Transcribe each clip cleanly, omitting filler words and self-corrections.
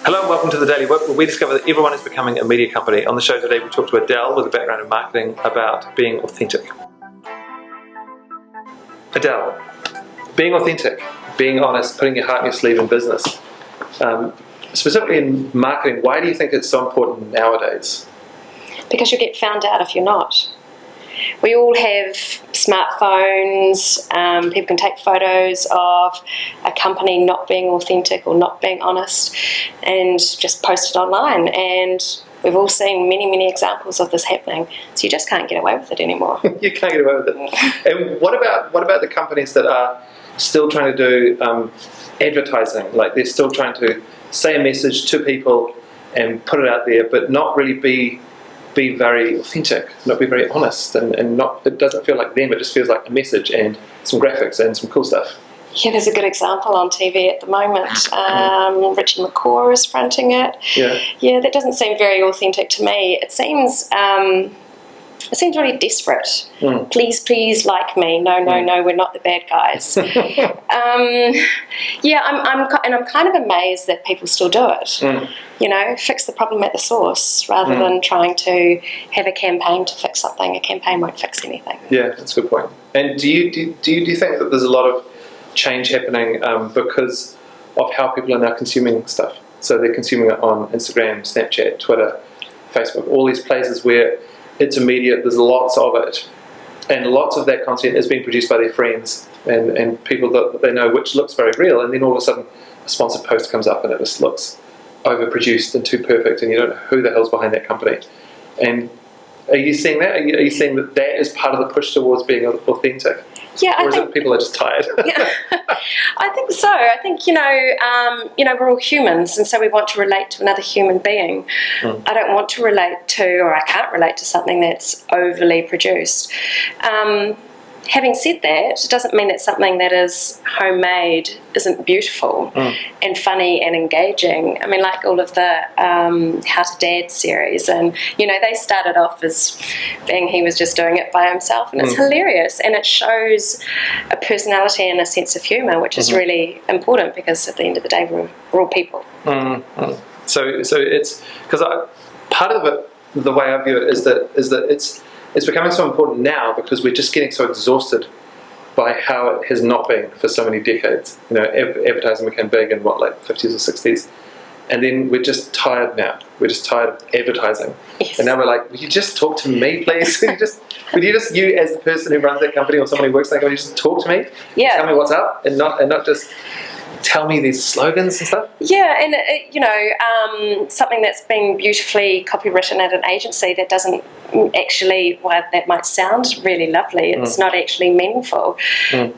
Hello and welcome to the Daily WIP, where we discover that everyone is becoming a media company. On the show today we talk to Adele with a background in marketing about being authentic. Adele, being authentic, being honest, putting your heart in your sleeve in business. Specifically in marketing, why do you think it's so important nowadays? Because you'll get found out if you're not. We all have smartphones, people can take photos of a company not being authentic or not being honest and just post it online, and we've all seen many examples of this happening, so you just can't get away with it anymore. You can't get away with it. And what about the companies that are still trying to do advertising, like they're still trying to say a message to people and put it out there, but not really be very authentic, not be very honest, and not, it doesn't feel like them, it just feels like a message and some graphics and some cool stuff. Yeah, there's a good example on TV at the moment. Richie McCaw is fronting it. Yeah, that doesn't seem very authentic to me. It seems really desperate. Please like me. No, we're not the bad guys. Yeah, I'm kind of amazed that people still do it. You know, fix the problem at the source rather than trying to have a campaign to fix something. A campaign won't fix anything. Yeah, that's a good point. And do you think that there's a lot of change happening because of how people are now consuming stuff? So they're consuming it on Instagram, Snapchat, Twitter, Facebook, all these places where it's immediate, there's lots of it, and lots of that content is being produced by their friends and people that they know, which looks very real, and then all of a sudden a sponsored post comes up and it just looks overproduced and too perfect, and you don't know who the hell's behind that company. And are you seeing that? Are you seeing that is part of the push towards being authentic? Yeah, or is it people are just tired? Yeah, I think so. I think we're all humans, and so we want to relate to another human being. I don't want to relate to, or I can't relate to something that's overly produced. Having said that, it doesn't mean that something that is homemade isn't beautiful and funny and engaging. I mean, like all of the How to Dad series, and they started off as being he was just doing it by himself, and it's hilarious, and it shows a personality and a sense of humour, which is really important, because at the end of the day we're all people. So it's because part of it, the way I view it, is that it's becoming so important now because we're just getting so exhausted by how it has not been for so many decades. Advertising became big in like 50s or 60s, and then we're just tired now. We're just tired of advertising. Yes. And now we're like, will you just talk to me, please? you as the person who runs that company or someone who works there, will you just talk to me? Yeah. Tell me what's up, and not just tell me these slogans and stuff. Yeah, and something that's been beautifully copywritten at an agency that doesn't actually, while that might sound really lovely, it's not actually meaningful. I'm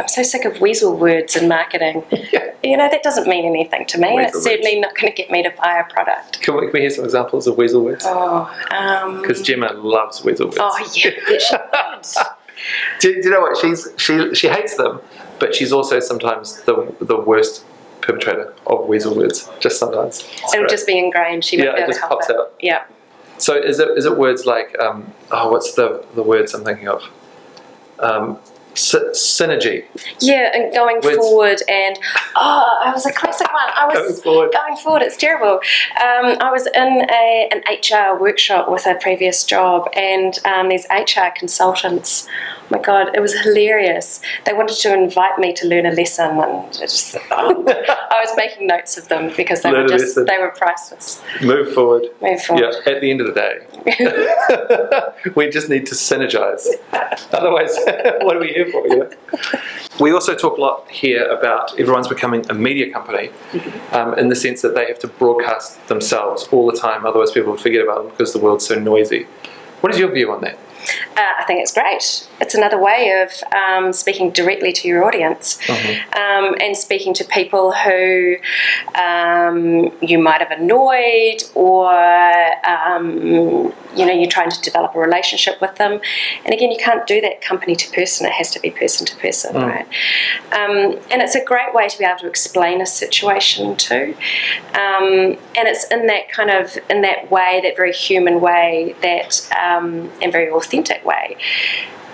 so sick of weasel words in marketing. That doesn't mean anything to me, and it's certainly not going to get me to buy a product. Can we hear some examples of weasel words? Because Gemma loves weasel words. Oh yeah, she does. Do you know what? She hates them, but she's also sometimes the worst perpetrator of weasel words. Just sometimes. It'll just be ingrained. She might be able to help pops it. out. Yeah. So is it words like what's the words I'm thinking of? Synergy. Yeah, and going forward, and it was a classic one. Going forward, it's terrible. I was in an HR workshop with a previous job, and these HR consultants, oh my God, it was hilarious. They wanted to invite me to learn a lesson, and I was making notes of them because they were priceless. Move forward. Yeah, at the end of the day, we just need to synergize. Otherwise, what are we here for? We also talk a lot here about everyone's becoming a media company, in the sense that they have to broadcast themselves all the time, otherwise people will forget about them because the world's so noisy. What is your view on that? I think it's great. It's another way of speaking directly to your audience, and speaking to people who you might have annoyed, or you're trying to develop a relationship with them. And again, you can't do that company to person. It has to be person to person, right? And it's a great way to be able to explain a situation too. And it's in that way, that very human way, and very authentic way,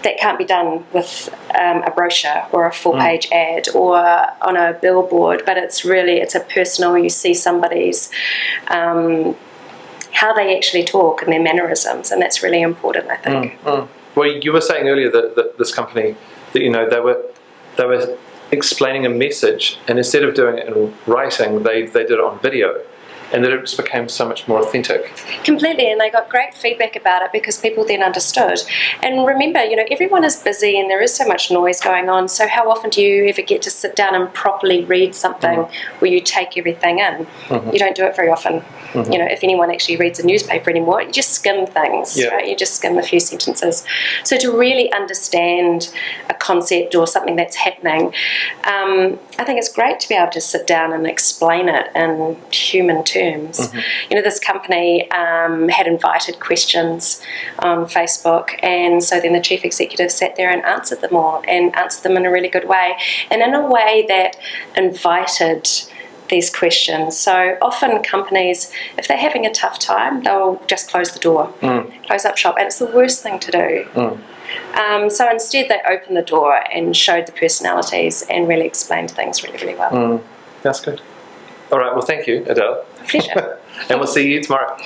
that can't be done with a brochure or a full-page ad or on a billboard, but it's a personal, you see somebody's how they actually talk and their mannerisms, and that's really important, I think. Well, you were saying earlier that this company, that they were explaining a message, and instead of doing it in writing, they did it on video, and that it just became so much more authentic. Completely, and they got great feedback about it because people then understood. And remember, everyone is busy and there is so much noise going on, so how often do you ever get to sit down and properly read something where you take everything in? You don't do it very often. If anyone actually reads a newspaper anymore, you just skim things, right? You just skim a few sentences. So to really understand a concept or something that's happening, I think it's great to be able to sit down and explain it in human terms. This company had invited questions on Facebook, and so then the chief executive sat there and answered them all, and answered them in a really good way, and in a way that invited these questions. So often companies, if they're having a tough time, they'll just close the door, close up shop, and it's the worst thing to do. So instead they opened the door and showed the personalities and really explained things really, really well. That's good. All right, well, thank you, Adele. Pleasure. And we'll see you tomorrow.